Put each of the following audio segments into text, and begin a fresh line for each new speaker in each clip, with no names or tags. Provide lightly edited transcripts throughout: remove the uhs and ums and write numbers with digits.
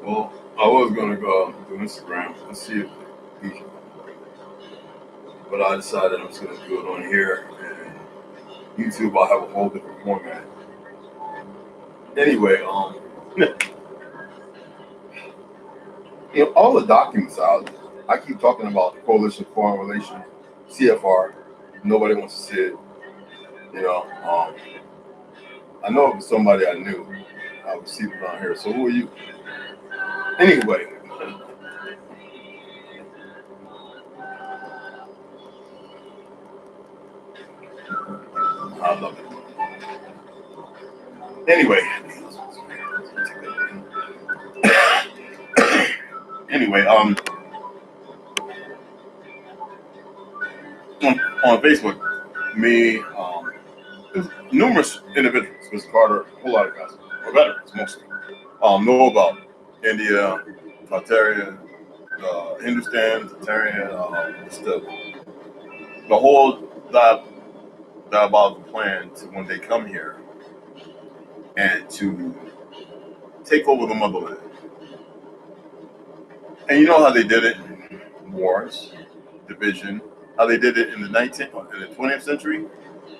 Well, I was gonna go to Instagram and see if, but I decided I'm just gonna do it on here. And YouTube, I'll have a whole different format. Anyway, all the documents out. I keep talking about the Coalition for Foreign Relations, CFR. Nobody wants to see it. You know, I know it was somebody I knew. I would see it on here. So who are you? Anyway, I love it. Anyway, anyway, on Facebook, me, there's numerous individuals, Mr. Carter, a whole lot of guys, or veterans mostly, know about India, Tartaria, Hindustan, Tartaria, the whole diabolical plan to when they come here and to take over the motherland. And you know how they did it? Wars, division, how they did it in the 19th, in the 20th century,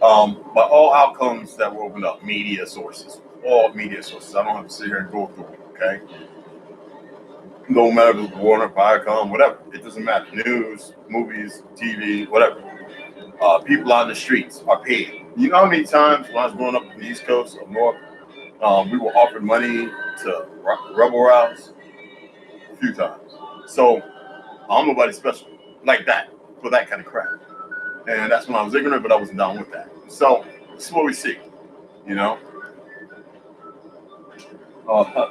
by all outcomes that were opened up, media sources, all media sources. I don't have to sit here and go through them, okay? No matter if it's Warner, Viacom, whatever. It doesn't matter. News, movies, TV, whatever. People on the streets are paid. You know how many times when I was growing up in the East Coast or North, we were offered money to rebel rouse? A few times. So I'm nobody special like that for that kind of crap. And that's when I was ignorant, but I wasn't down with that. So this is what we see, you know. Uh,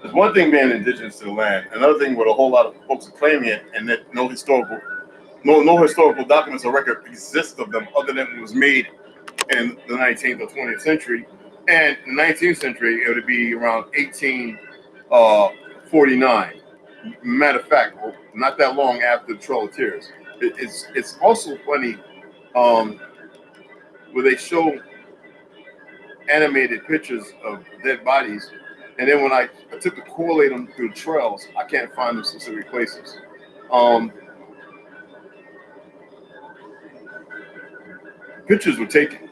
there's one thing being indigenous to the land. Another thing where a whole lot of folks are claiming it, and that no historical documents or record exist of them other than it was made in the 19th or 20th century. And in the 19th century, it would be around 1849. Matter of fact, not that long after the Trail of Tears. It's also funny um, where they show animated pictures of dead bodies, and then when I took to correlate them through the trails, I can't find them specific places. Um, Pictures were taken.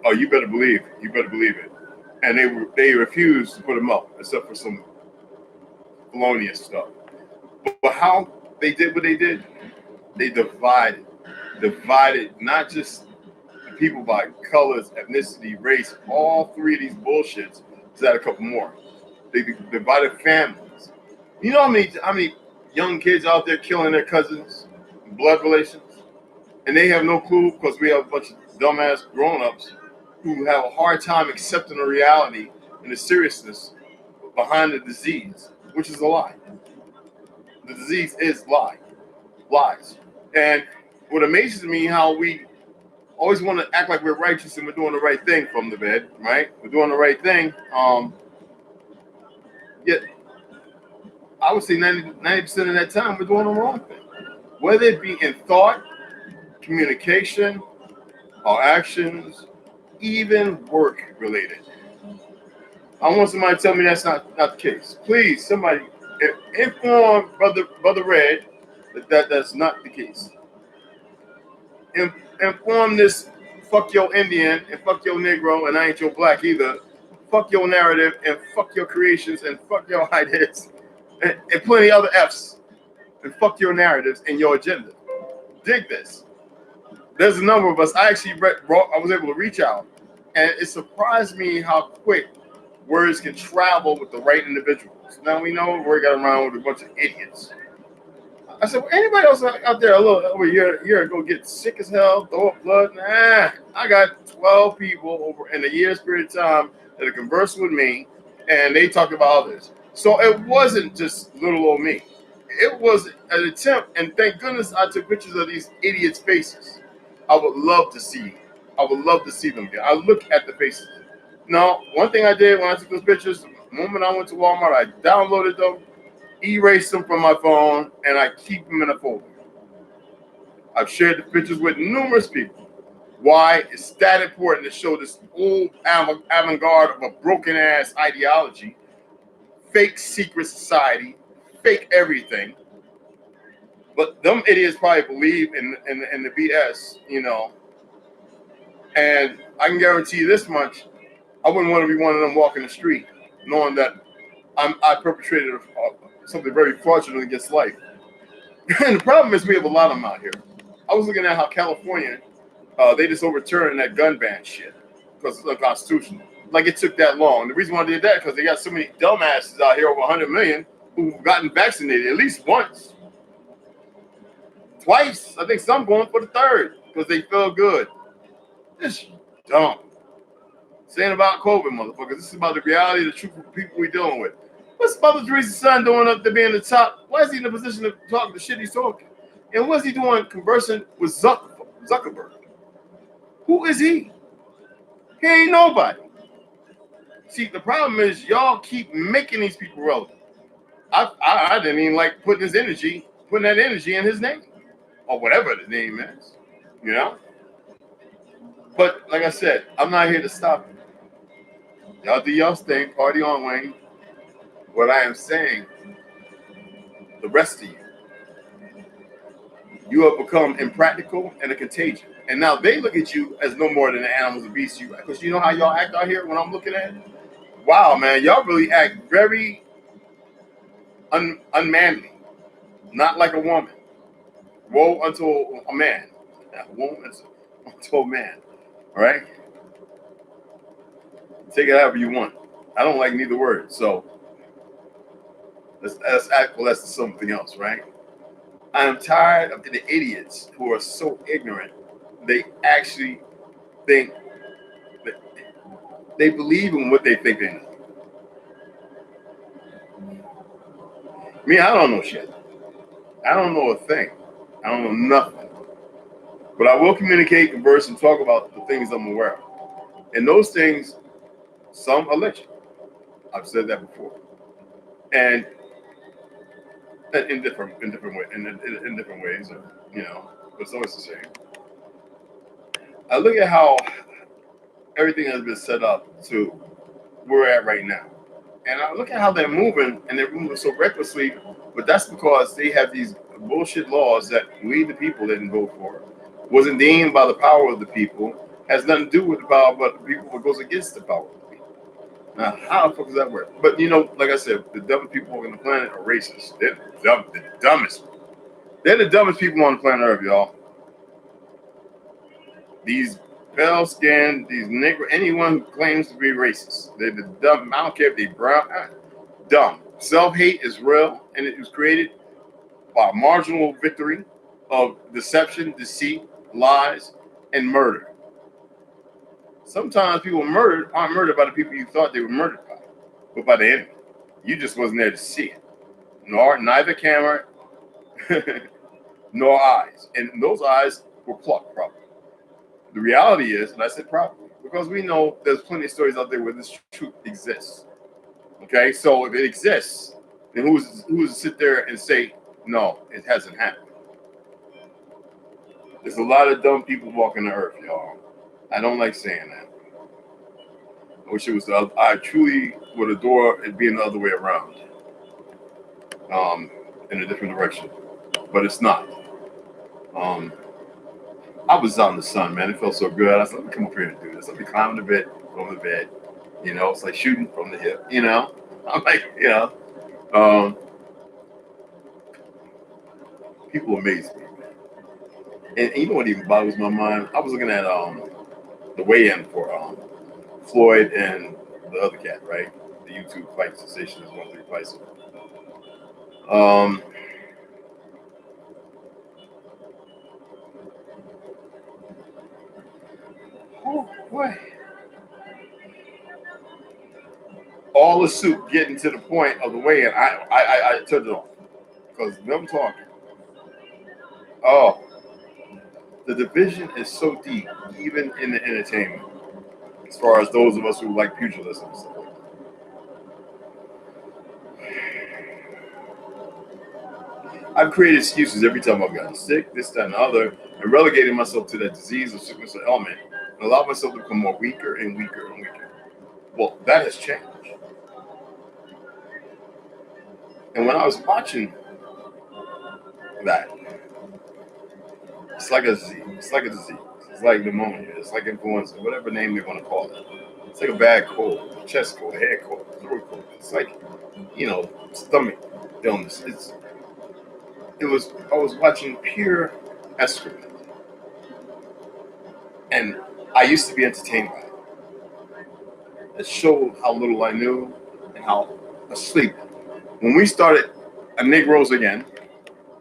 Oh, you better believe it. And they refused to put them up, except for some colonial stuff. But how they did what they did, they divided not just the people by colors, ethnicity, race, all three of these bullshits. Is that a couple more? They divided families. You know how many young kids out there killing their cousins, blood relations, and they have no clue because we have a bunch of dumbass grown-ups who have a hard time accepting the reality and the seriousness behind the disease, which is a lie. The disease is lies. And what amazes me how we always want to act like we're righteous and we're doing the right thing from the bed, right? We're doing the right thing. Yet I would say 90% of that time we're doing the wrong thing. Whether it be in thought, communication, or actions, even work related. I want somebody to tell me that's not the case. Please, somebody inform Brother Red that's not the case. Inform this fuck your Indian and fuck your Negro and I ain't your black either. Fuck your narrative and fuck your creations and fuck your ideas and plenty other F's and fuck your narratives and your agenda. Dig this. There's a number of us. I actually I was able to reach out, and it surprised me how quick words can travel with the right individuals. Now we know we're got around with a bunch of idiots. I said, well, anybody else out there a little over a year ago get sick as hell, throw up blood? Nah, I got 12 people over in a year's period of time that have conversed with me, and they talked about others. So it wasn't just little old me. It was an attempt, and thank goodness I took pictures of these idiots' faces. I would love to see. I would love to see them again. I look at the faces. Now, one thing I did when I took those pictures, the moment I went to Walmart, I downloaded them, erased them from my phone, and I keep them in a folder. I've shared the pictures with numerous people. Why? It's that important to show this old avant-garde of a broken-ass ideology fake secret society, fake everything. But them idiots probably believe in the BS, you know. And I can guarantee you this much: I wouldn't want to be one of them walking the street, knowing that I perpetrated something very fraudulent against life. And the problem is we have a lot of them out here. I was looking at how California, they just overturned that gun ban shit because it's unconstitutional. Like it took that long. The reason why they did that because they got so many dumbasses out here, over 100 million, who've gotten vaccinated at least once, twice. I think some going for the third because they feel good. It's dumb. Saying about COVID, motherfuckers. This is about the reality, the truth of the people we're dealing with. What's Mother Teresa's son doing up there being the top? Why is he in a position to talk the shit he's talking? And what's he doing conversing with Zuckerberg? Who is he? He ain't nobody. See, the problem is y'all keep making these people relevant. I didn't even like putting that energy in his name. Or whatever the name is. You know? But like I said, I'm not here to stop you. Y'all do y'all thing, party on, Wayne. What I am saying, the rest of you have become impractical and a contagion. And now they look at you as no more than the animals and beasts you. Because you know how y'all act out here when I'm looking at it? Wow, man, y'all really act very unmanly. Not like a woman. Woe unto a man. Woe unto a man. All right? Take it however you want. I don't like neither word. So let's act well, that's something else, right? I am tired of the idiots who are so ignorant. They actually think that they believe in what they think they know. Me, I don't know shit. I don't know a thing. I don't know nothing. But I will communicate, converse, and talk about the things I'm aware of. And those things, some are legend. I've said that before. And in different ways, you know, but it's always the same. I look at how everything has been set up to where we're at right now. And I look at how they're moving, and they're moving so recklessly, but that's because they have these bullshit laws that we, the people, didn't vote for. Wasn't deemed by the power of the people, has nothing to do with the power of the people, but goes against the power of the people. Now, how the fuck does that work? But you know, like I said, the dumbest people on the planet are racist. They're the dumbest. They're the dumbest people on the planet Earth, y'all. These pale skinned, these Negro, anyone who claims to be racist, they're the dumb. I don't care if they brown, dumb. Self-hate is real, and it was created by marginal victory of deception, deceit, lies, and murder. Sometimes people aren't murdered by the people you thought they were murdered by, but by the enemy. You just wasn't there to see it. Neither camera nor eyes. And those eyes were plucked probably. The reality is, and I said probably, because we know there's plenty of stories out there where this truth exists. Okay, so if it exists, then who's to sit there and say, no, it hasn't happened? There's a lot of dumb people walking the earth, y'all. I don't like saying that. I wish it was I truly would adore it being the other way around. In a different direction. But it's not. I was out in the sun, man. It felt so good. I said, let me come up here and do this. Let me climb the bed, go to the bed. You know, it's like shooting from the hip, you know? I'm like, you know, people amaze me, man. And you know what even boggles my mind? I was looking at the weigh-in for Floyd and the other cat, right? The YouTube fight sensation is 1-3 fights. What? All the soup getting to the point of the weigh-in, I turned it off because them talking. Oh, the division is so deep, even in the entertainment, as far as those of us who like pugilism and stuff like that. I've created excuses every time I've gotten sick, this, that, and the other, and relegated myself to that disease or sickness or ailment, and allowed myself to become more weaker and weaker and weaker. Well, that has changed. And when I was watching that, it's like a disease. It's like a disease. It's like pneumonia. It's like influenza, whatever name they want to call it. It's like a bad cold, a chest cold, a head cold, throat cold. It's like, stomach illness. I was watching pure excrement. And I used to be entertained by it. It showed how little I knew and how asleep. When we started Negroes again,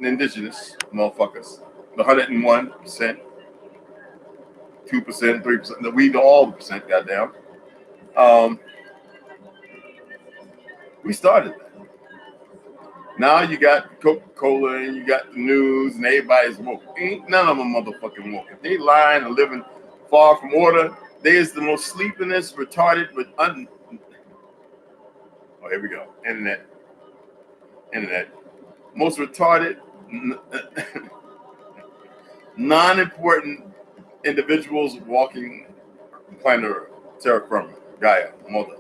the indigenous motherfuckers, the 101%, 2%, 3%, we all the percent, goddamn. We started that. Now you got Coca-Cola and you got the news and everybody's woke. Ain't none of them motherfucking woke. If they lying and living far from order, they is the most sleepiness, retarded, oh, here we go. Internet. Most retarded, non-important individuals walking planet Earth, terra firma, Gaia, Mother.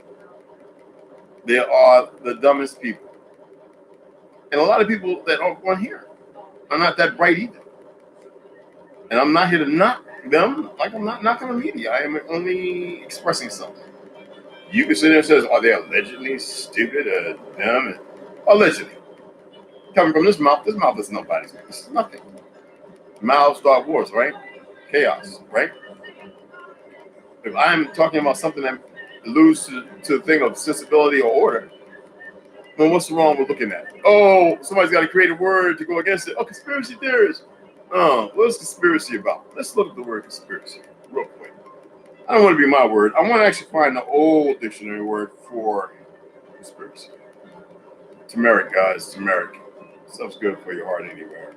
They are the dumbest people. And a lot of people that aren't on here are not that bright either. And I'm not here to knock them like I'm not knocking the media. I am only expressing something. You can sit there and say, are they allegedly stupid or dumb? Allegedly. Coming from this mouth is nobody's. This is nothing. Mouths start wars, right? Chaos, right? If I'm talking about something that alludes to the thing of sensibility or order, then what's wrong with looking at it? Oh, somebody's got to create a word to go against it. Oh, conspiracy theorists. Oh, what's conspiracy about? Let's look at the word conspiracy real quick. I don't want to be my word. I want to actually find the old dictionary word for conspiracy. Turmeric, guys. Turmeric. Stuff's good for your heart anywhere.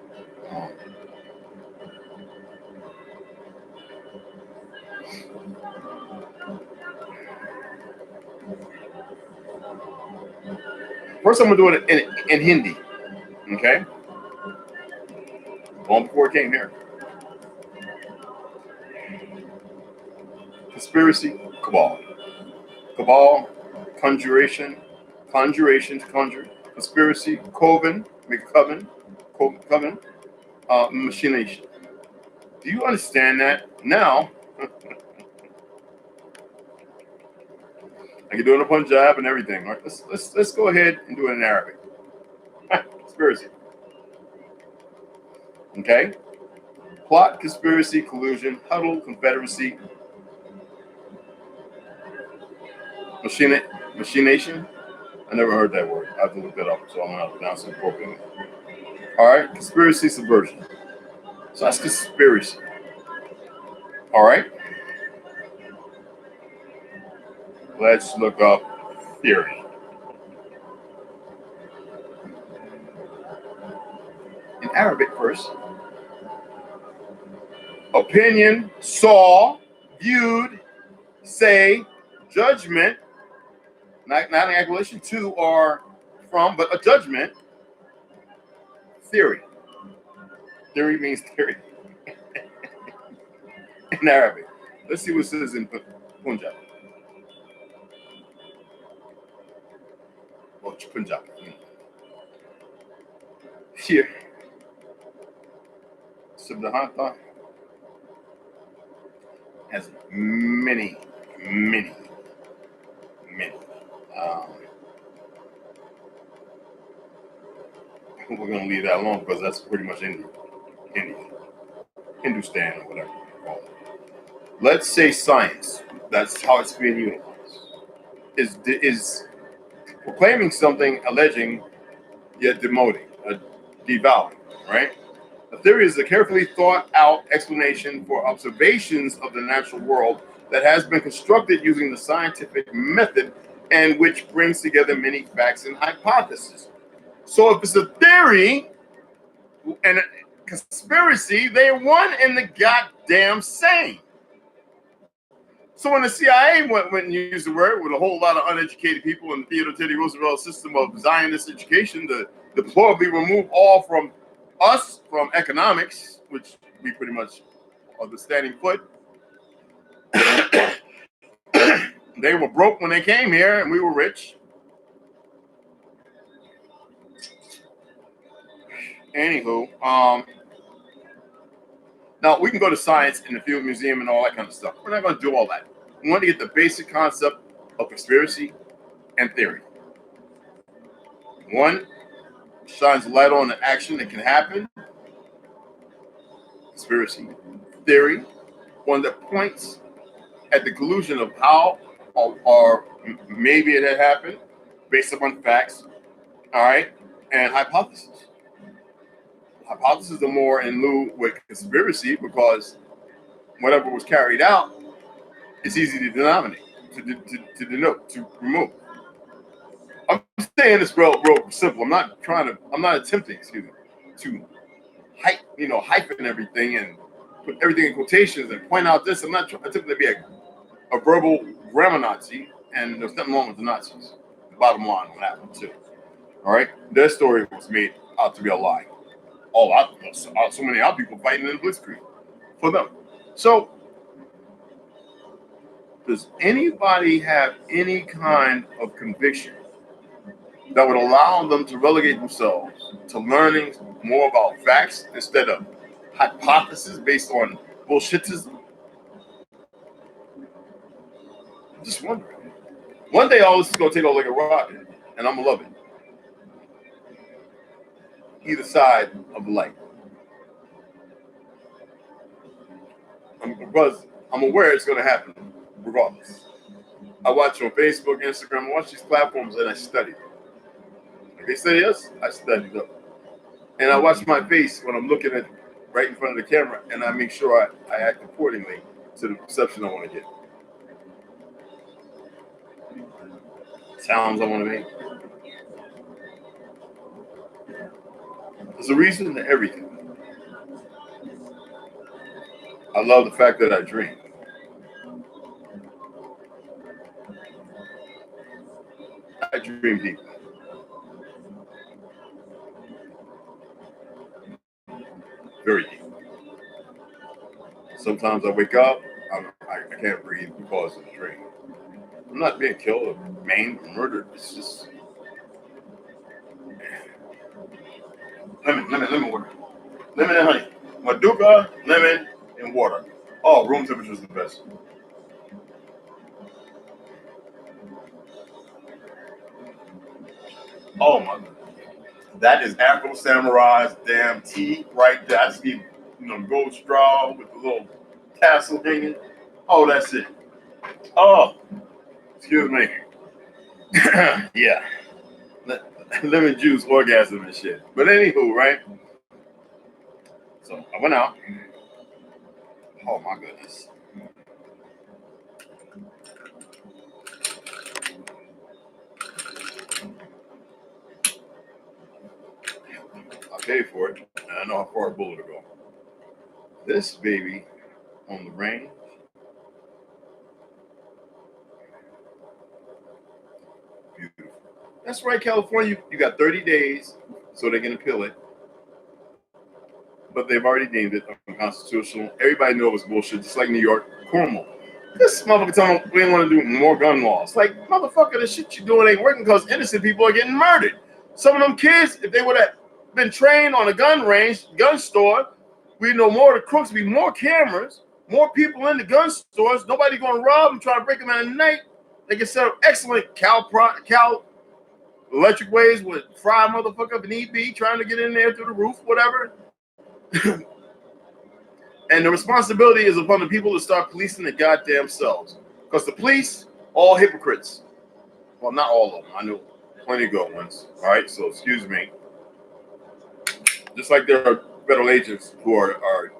First, I'm going to do it in Hindi. Okay? Long before it came here. Conspiracy, cabal. Cabal, conjuration, conjuration to conjure. Conspiracy, coven, make a coven, machination. Do you understand that? Now, I can do it in Punjab and everything. Right? Let's go ahead and do it in Arabic. Conspiracy. Okay? Plot, conspiracy, collusion, huddle, confederacy, machination. I never heard that word. I have to look that up, so I'm going to pronounce it appropriately. All right? Conspiracy, subversion. So that's conspiracy. All right? Let's look up theory. In Arabic first. Opinion, saw, viewed, say, judgment, not an accusation to or from, but a judgment. Theory. Theory means theory in Arabic. Let's see what it says in Punjab. Or Punjab. Here. Siddhartha has many. We're going to leave that alone because that's pretty much Indian. Hindustan or whatever you call it. Let's say science. That's how it's being utilized. Is proclaiming something, alleging, yet demoting, devaluing, right? A theory is a carefully thought out explanation for observations of the natural world that has been constructed using the scientific method and which brings together many facts and hypotheses. So if it's a theory and a conspiracy, they're one and the goddamn same. So when the CIA went and used the word with a whole lot of uneducated people in the Theodore Teddy Roosevelt system of Zionist education to deplorably remove all from us from economics, which we pretty much are the standing foot. They were broke when they came here and we were rich. Anywho, now we can go to science in the field museum and all that kind of stuff. We're not going to do all that. We want to get the basic concept of conspiracy and theory. One shines a light on the action that can happen. Conspiracy theory, one that points at the collusion of how or maybe it had happened based upon facts, all right, and hypotheses. Hypotheses are more in lieu with conspiracy because whatever was carried out is easy to denominate, to denote, to remove. I'm saying this real simple. I'm not attempting, to hyphen everything and put everything in quotations and point out this. I'm not attempting to be a verbal grammar Nazi, and there's nothing wrong with the Nazis. The bottom line on that one too. All right, their story was made out to be a lie. So many other people fighting in the blitzkrieg for them. So, does anybody have any kind of conviction that would allow them to relegate themselves to learning more about facts instead of hypotheses based on bullshitism? Just wondering. One day all this is gonna take off like a rocket, and I'm gonna love it. Either side of the light. Because I'm aware it's gonna happen regardless. I watch on Facebook, Instagram, I watch these platforms and I study. Like they say yes, I study them. And I watch my face when I'm looking at right in front of the camera, and I make sure I act accordingly to the perception I want to get. Sounds I want to make. There's a reason to everything. I love the fact that I dream. I dream deep. Very deep. Sometimes I wake up, I can't breathe because of the dream. I'm not being killed or maimed or murdered. It's just lemon water. Lemon and honey. Maduka, lemon, and water. Oh, room temperature is the best. Oh my God. That is Afro Samurai's damn tea right there. I just need, gold straw with the little tassel hanging. Oh, that's it. Oh, excuse me. Yeah. Lemon juice orgasm and shit. But anywho, right? So I went out. Oh my goodness. I paid for it, and I know how far a bullet will go. This baby on the range. Beautiful. That's right, California. You got 30 days so they can appeal it. But they've already deemed it unconstitutional. Everybody knew it was bullshit, just like New York. Cuomo. This motherfucker telling them we didn't want to do more gun laws. Like, motherfucker, the shit you're doing ain't working because innocent people are getting murdered. Some of them kids, if they would have been trained on a gun range, gun store, we know more of the crooks, be more cameras, more people in the gun stores. Nobody going to rob them, try to break them at night. They can set up excellent Cal electric ways with fry motherfucker if need be, trying to get in there through the roof, whatever. And the responsibility is upon the people to start policing the goddamn selves. Because the police, all hypocrites. Well, not all of them. I know plenty of good ones. All right, so excuse me. Just like there are federal agents who are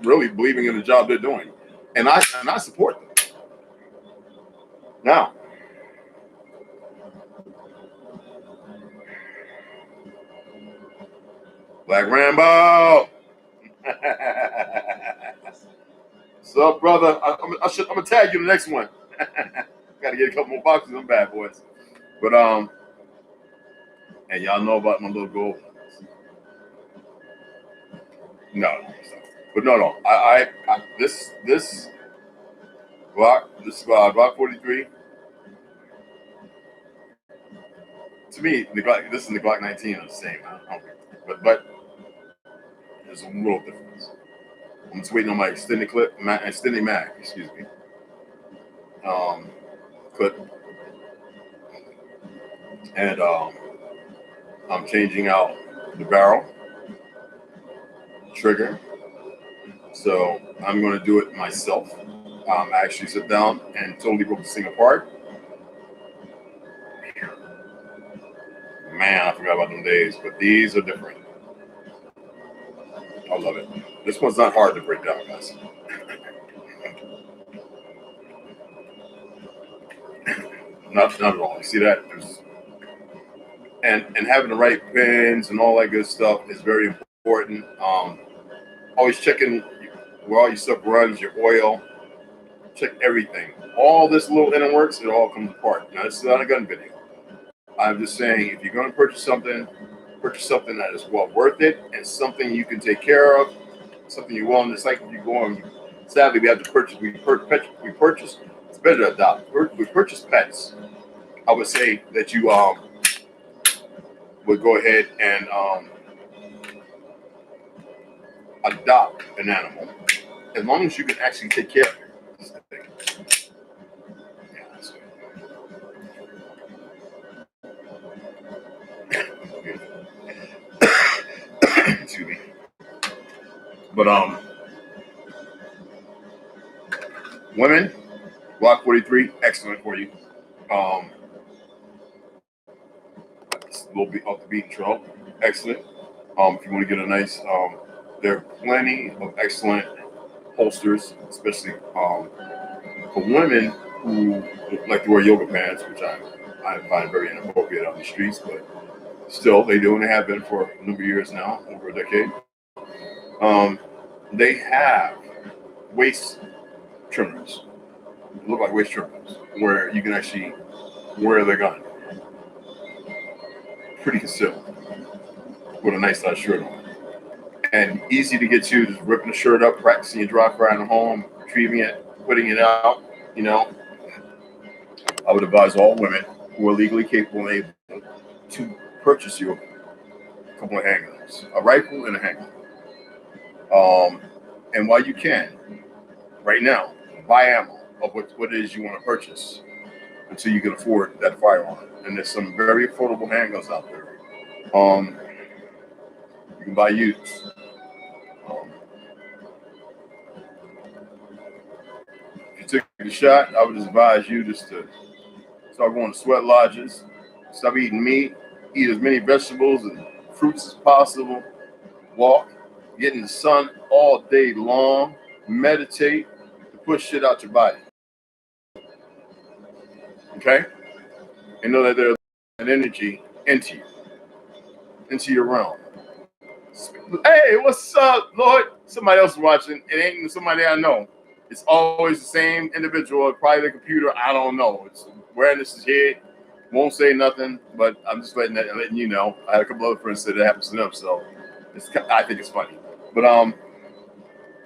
really believing in the job they're doing. And I support them. Now, Black Rambo. What's up, brother? I'm gonna tag you the next one. Got to get a couple more boxes of them bad boys. But and y'all know about my little goal. No, but no. This Glock 43. To me, this and the Glock 19 are the same. But There's a little difference. I'm just waiting on my extended mag, excuse me. Clip. And I'm changing out the barrel, trigger. So I'm going to do it myself. I actually sit down and totally broke this thing apart. Man, I forgot about them days, but these are different. I love it. This one's not hard to break down, guys. Not at all. You see that? And having the right pins and all that good stuff is very important. Always checking where all your stuff runs, your oil. Check everything. All this little inner works, it all comes apart. Now, this is not a gun video. I'm just saying, if you're going to purchase something that is well worth it and something you can take care of, something you want. It's like you go on. Sadly, we have to purchase. We purchase. It's better to adopt. We purchase pets. I would say that you would go ahead and adopt an animal as long as you can actually take care of it. Yeah, that's good. Excuse me. But women, Block 43, excellent for you. It's a little bit off the beaten trail, excellent. If you want to get a nice, there are plenty of excellent holsters, especially for women who like to wear yoga pants, which I find very inappropriate on the streets, but still they do, and they have been for a number of years now, over a decade. They have waist trimmers, look like waist trimmers, where you can actually wear the gun pretty concealed with a nice size shirt on. And easy to get to, just ripping the shirt up, practicing your dry frying at home, retrieving it, putting it out. You know, I would advise all women who are legally capable and able to purchase you a couple of handguns, a rifle and a handgun. And while you can, right now, buy ammo of what it is you want to purchase until you can afford that firearm. And there's some very affordable handguns out there. You can buy used. If you took the shot, I would advise you just to start going to sweat lodges, stop eating meat, eat as many vegetables and fruits as possible, walk, get in the sun all day long, meditate, to push shit out your body. Okay? And know that there's an energy into your realm. Hey, what's up, Lord? Somebody else is watching. It ain't somebody I know. It's always the same individual, probably the computer. I don't know. It's awareness is here. Won't say nothing, but I'm just letting you know. I had a couple other friends say that happens to them, so I think it's funny. But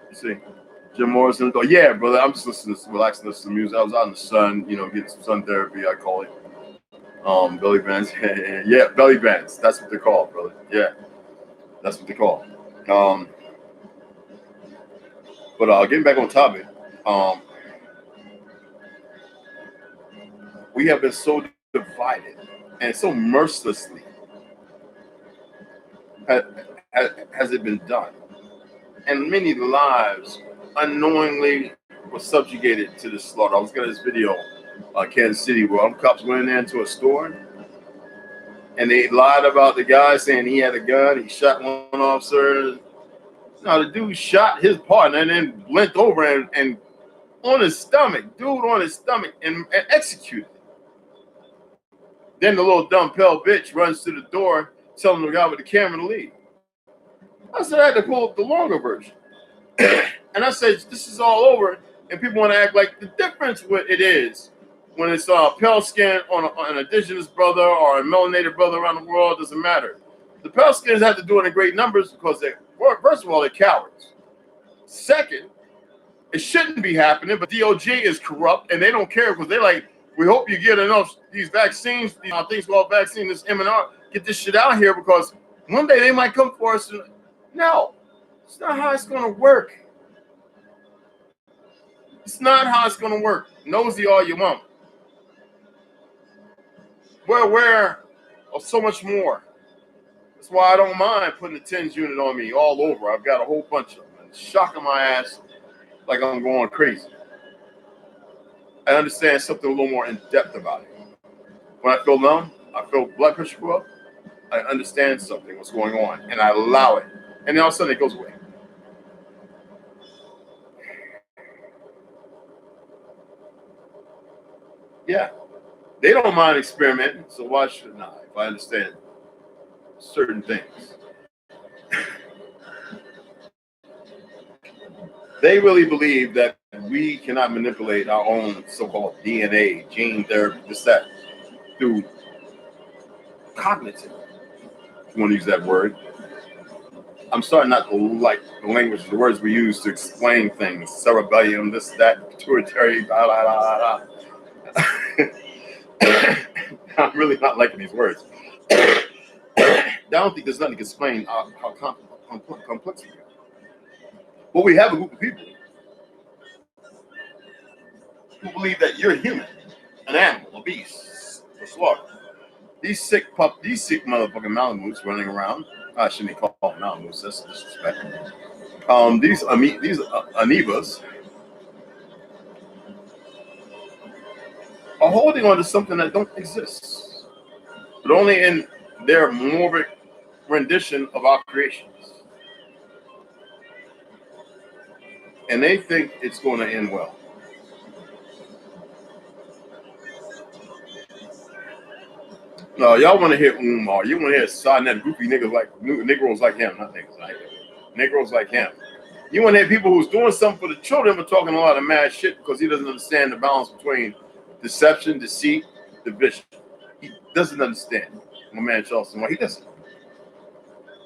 let's see, Jim Morrison. Oh yeah, brother. I'm just listening to relaxing, listening to music. I was out in the sun, getting some sun therapy. I call it. Belly bands. Yeah, belly bands. That's what they're called, brother. Yeah, that's what they call. But getting back on topic, we have been so divided and so mercilessly has it been done, and many lives unknowingly were subjugated to this slaughter. I was getting this video, Kansas City, where cops went into a store and they lied about the guy saying he had a gun. He shot one officer. Now the dude shot his partner and then bent over and on his stomach, and executed. Then the little dumb pale bitch runs to the door, telling the guy with the camera to leave. I said I had to pull up the longer version. And I said, this is all over, and people want to act like the difference what it is when it's pale skin on an indigenous brother or a melanated brother around the world, doesn't matter. The pale skins have to do it in great numbers because first of all, they're cowards. Second, it shouldn't be happening, but DOJ is corrupt and they don't care because they're like, we hope you get enough these vaccines, things called vaccine, this MNR, get this shit out here because one day they might come for us. No. It's not how it's going to work. It's not how it's going to work. Nosy all you want. We're aware of so much more. That's why I don't mind putting the TENS unit on me all over. I've got a whole bunch of them. And shocking my ass like I'm going crazy. I understand something a little more in depth about it. When I feel numb, I feel blood pressure go up, I understand something, what's going on, and I allow it. And then all of a sudden it goes away. Yeah. They don't mind experimenting, so why should I if I understand certain things? They really believe that we cannot manipulate our own so-called DNA, gene therapy, this, that, through cognitive, if you want to use that word. I'm starting not to like the language, the words we use to explain things, cerebellum, this, that, pituitary, blah, blah, blah, blah. I'm really not liking these words. I don't think there's nothing to explain how complex we are. But we have a group of people who believe that you're human, an animal, a beast, a slaughter. These sick motherfucking Malamutes running around. I shouldn't call them Malamutes. That's disrespect. These amoebas are holding on to something that don't exist, but only in their morbid rendition of our creations. And they think it's going to end well. No, y'all want to hear Umar. You want to hear Sarnet, goofy niggas like Negroes like him, not niggas like him. Negroes like him. You want to hear people who's doing something for the children but talking a lot of mad shit because he doesn't understand the balance between deception, deceit, division. He doesn't understand. My man Charleston, why he doesn't.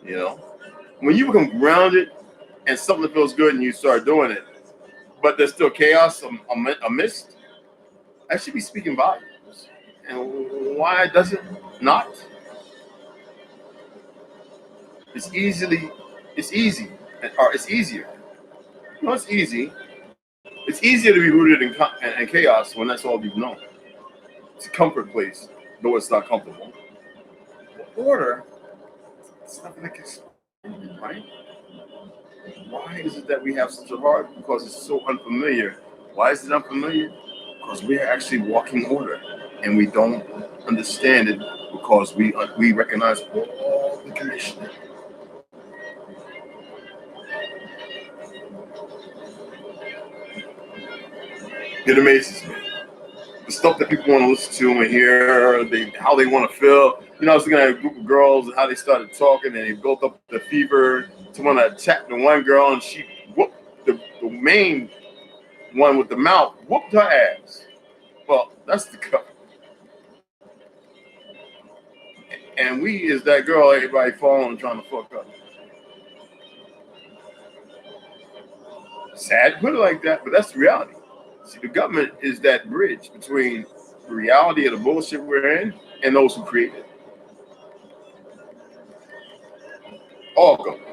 You know, when you become grounded and something feels good and you start doing it, but there's still chaos amidst, I should be speaking volumes. And why does it not? It's easy, or it's easier. No, it's easy. It's easier to be rooted in chaos when that's all you've known. It's a comfort place, though it's not comfortable. Order, it's nothing that gets right. Why is it that we have such a hard? Because it's so unfamiliar. Why is it unfamiliar? Because we're actually walking order, and we don't understand it because we recognize all the conditioning. It amazes me. The stuff that people want to listen to and hear, how they want to feel. You know, I was looking at a group of girls and how they started talking and they built up the fever to want to attack the one girl and she whooped the main one with the mouth, whooped her ass. Well, that's the cover. And we is that girl everybody following trying to fuck up. Sad to put it like that, but that's the reality. See, the government is that bridge between the reality of the bullshit we're in and those who create it. All government.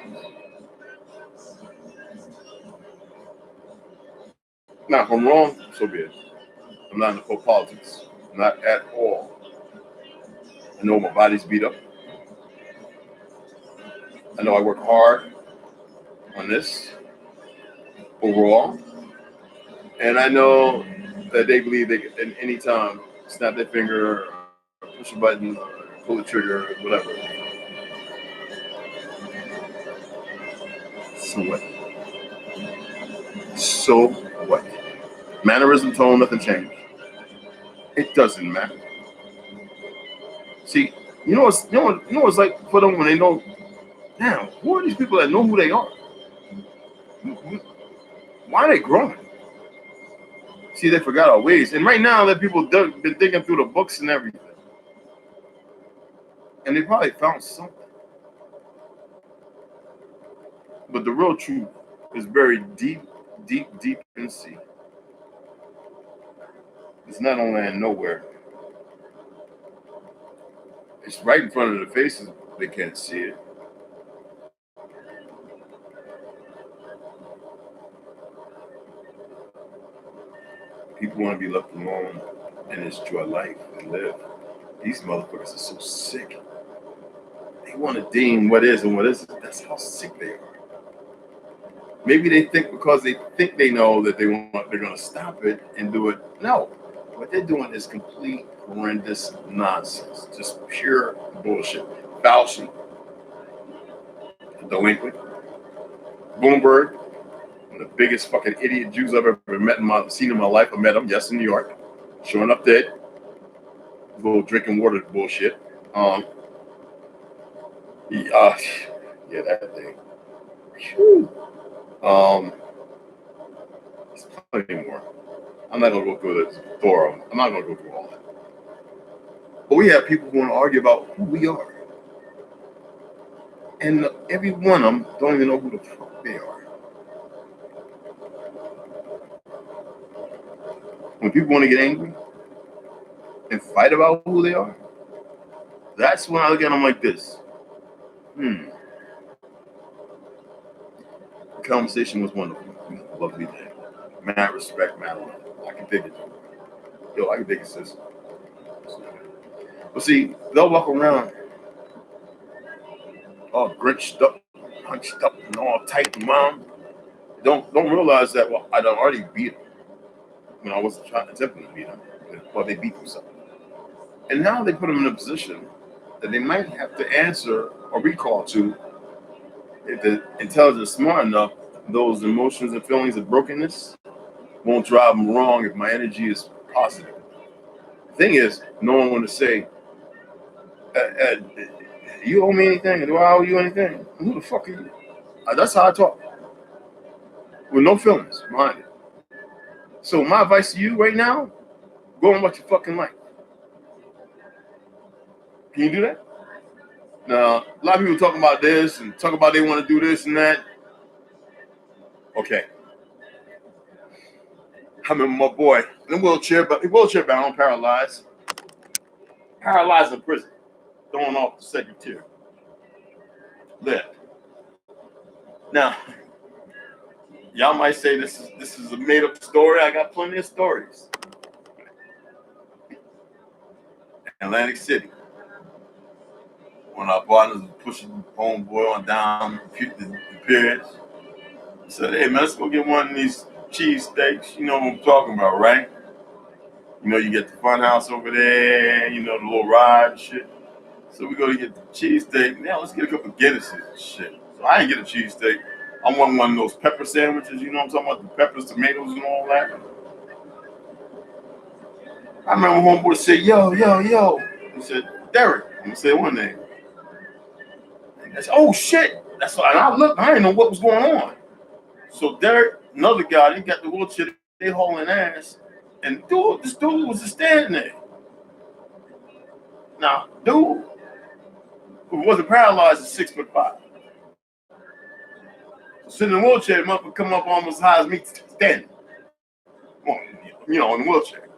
Now, if I'm wrong, so be it. I'm not in the politics. Not at all. I know my body's beat up. I know I work hard on this overall. And I know that they believe they can, at any time, snap their finger, or push a button, or pull the trigger, or whatever. So what? So what? Mannerism, tone, nothing changed. It doesn't matter. See, you know what's like for them when they know, damn, who are these people that know who they are? Why are they growing? See, they forgot our ways. And right now, that people been thinking through the books and everything. And they probably found something. But the real truth is buried deep, deep, deep in the sea. It's not on land nowhere. It's right in front of their faces. They can't see it. People want to be left alone and enjoy life and live. These motherfuckers are so sick. They want to deem what is and what isn't. That's how sick they are. Maybe they think because they think they know that they're gonna stop it and do it. No. What they're doing is complete horrendous nonsense. Just pure bullshit. Fauci, the delinquent, Bloomberg, one of the biggest fucking idiot Jews I've ever seen in my life. I met him, yes, in New York. Showing up dead. Little drinking water bullshit. He, yeah, that thing. Whew. There's plenty more. I'm not gonna go through this thorough. I'm not gonna go through all that. But we have people who want to argue about who we are, and every one of them don't even know who the fuck they are. When people want to get angry and fight about who they are, that's when I look at them like this. The conversation was wonderful. Lovely day. Mad respect, mad love. I can dig it. Yo, I can dig it, sis. But see, they'll walk around all grinched up, hunched up, and all tight and wound. Don't realize that, well, I done already beat them when I wasn't attempting to beat them. Well, they beat themselves. And now they put them in a position that they might have to answer or recall to. If the intelligence is smart enough, those emotions and feelings of brokenness won't drive them wrong if my energy is positive. The thing is, no one want to say, you owe me anything? Do I owe you anything? Who the fuck are you? That's how I talk, with no feelings behind it. So my advice to you right now, go and watch your fucking life. Can you do that? Now, a lot of people talking about this and talk about they want to do this and that. Okay. I remember my boy in a wheelchair bound, paralyzed in prison, throwing off the second tier. Left. Now, y'all might say this is a made up story. I got plenty of stories. Atlantic City. One of our partners was pushing homeboy on down the piers. Said, hey man, let's go get one of these cheese steaks. You know what I'm talking about, right? You know, you get the fun house over there, you know, the little ride and shit. So we go to get the cheesesteak. Now let's get a couple of Guinnesses and shit. So I didn't get a cheesesteak. I want one of those pepper sandwiches, you know what I'm talking about? The peppers, tomatoes, and all that. I remember homeboy said, yo. He said, Derek. I'm say one name. I said, oh shit. That's why. And I looked, I didn't know what was going on. So Derek, another guy, he got the wheelchair, they hauling ass. And this dude was just standing there. Now, dude who wasn't paralyzed is 6'5". Sitting in a wheelchair, the motherfucker come up almost as high as me standing. You know, in a wheelchair.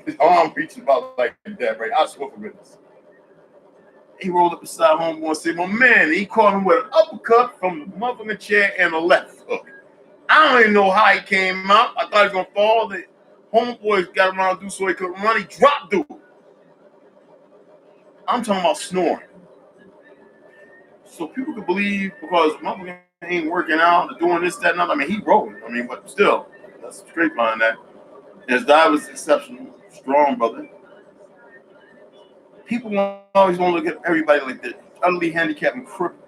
His arm reaching about like that, right? I swear for goodness. He rolled up beside homeboy and said, my man, he caught him with an uppercut from the motherfucking chair and a left hook. I don't even know how he came out. I thought he was gonna fall. The homeboys got around to do so he couldn't run. He dropped dude. I'm talking about snoring. So people could believe because motherfucker ain't working out or doing this, that, and other. I mean, he rolling. I mean, but still, that's straight behind that. His diet was exceptional, strong, brother. People always want to look at everybody like this, utterly handicapped and crippled.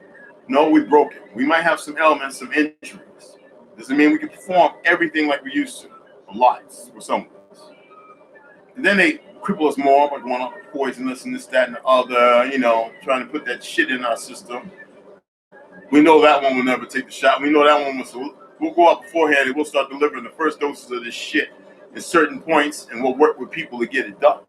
No, we're broken. We might have some ailments, some injuries. Doesn't mean we can perform everything like we used to. Lots for some of us. And then they cripple us more by going up poisonous and this, that, and the other, you know, trying to put that shit in our system. We know that one will never take the shot. We know that one will, so we'll go out beforehand and we'll start delivering the first doses of this shit at certain points and we'll work with people to get it done.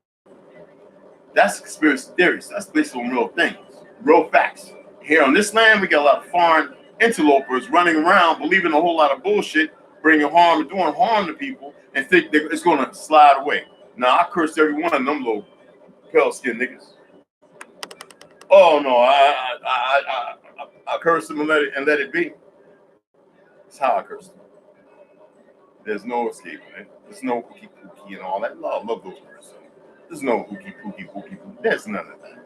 That's conspiracy theories. That's based on real things, real facts. Here on this land, we got a lot of foreign interlopers running around believing a whole lot of bullshit, bringing harm and doing harm to people and think it's going to slide away. Now, I cursed every one of them little pale-skinned niggas. Oh, no, I cursed them and let it be. That's how I cursed them. There's no escaping it. There's no hooky pooky and all that. Love those words. There's no hooky pooky pooky. There's none of that.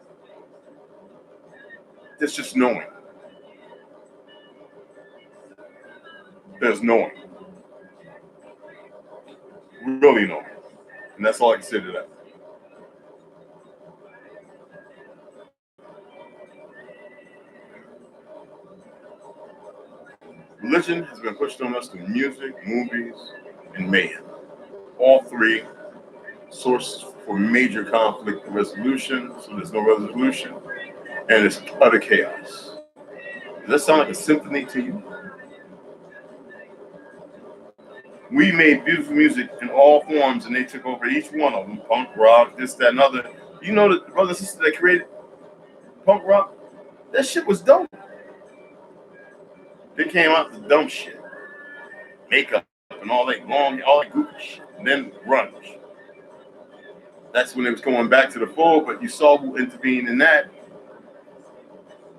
There's just knowing. There's knowing. Really knowing. And that's all I consider that. Religion has been pushed on us through music, movies, and mayhem. All three sources for major conflict resolution, so there's no resolution, and it's utter chaos. Does that sound like a symphony to you? We made beautiful music in all forms, and they took over each one of them. Punk rock, this, that, and other. You know the brothers and sisters that created punk rock? That shit was dope. They came out with dumb shit. Makeup and all that goofy shit. And then grunge. That's when it was going back to the fold, but you saw who intervened in that.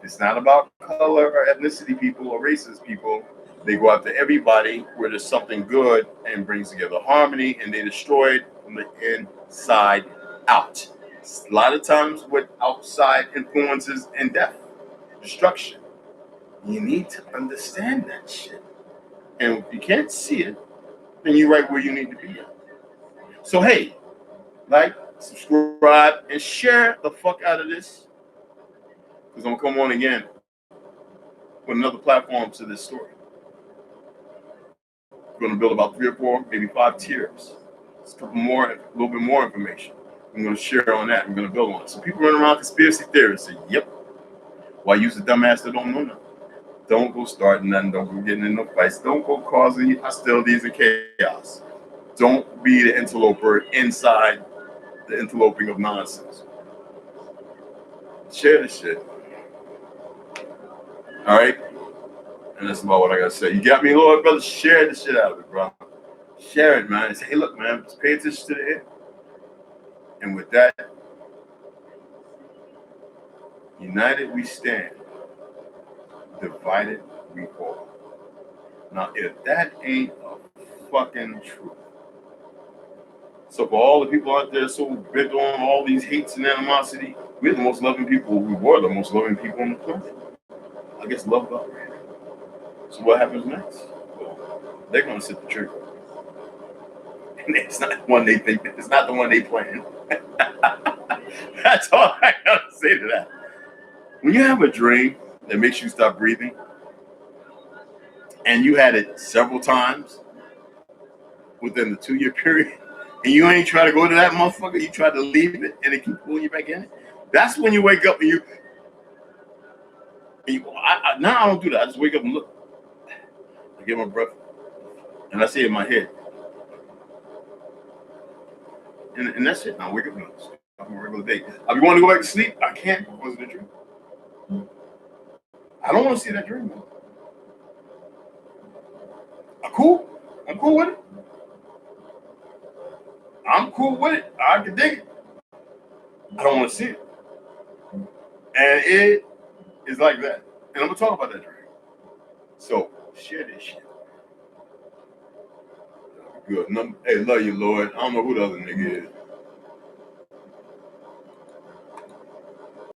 It's not about color or ethnicity people or racist people. They go after everybody where there's something good and brings together harmony, and they destroy it from the inside out. A lot of times with outside influences and death, destruction. You need to understand that shit. And if you can't see it, then you're right where you need to be at. So hey, like, subscribe, and share the fuck out of this. Because I'm gonna come on again with another platform to this story. We're gonna build about 3 or 4, maybe 5 tiers. It's a couple more, a little bit more information. I'm gonna share on that. I'm gonna build on it. So people run around conspiracy theorists say, yep. Why use a dumbass that don't know nothing? Don't go starting nothing. Don't go getting in no fights. Don't go causing hostilities and chaos. Don't be the interloper inside the interloping of nonsense. Share the shit. All right? And that's about what I gotta say. You got me, Lord, brother? Share the shit out of it, bro. Share it, man. Say, hey, look, man, just pay attention to the end. And with that, united we stand, divided we fall. Now, if that ain't a fucking truth. So for all the people out there so bent on all these hates and animosity, we're the most loving people. We were the most loving people on the planet. I guess love God. So what happens next? Well, they're gonna sit the trigger. And it's not the one they think, it's not the one they plan. That's all I gotta say to that. When you have a dream that makes you stop breathing, and you had it several times within the 2-year period, and you ain't try to go to that motherfucker, you try to leave it, and it keep pulling you back in it. That's when you wake up and you now I don't do that. I just wake up and look. I get my breath, and I see it in my head. And that's it. Now I wake up and I'm a regular day. I be wanting to go back to sleep. I can't because of the dream. I don't want to see that dream. I'm cool. I'm cool with it. I'm cool with it. I can dig it. I don't want to see it. And it is like that. And I'm going to talk about that dream. So, share this shit. Good. Hey, love you, Lord. I don't know who the other nigga is.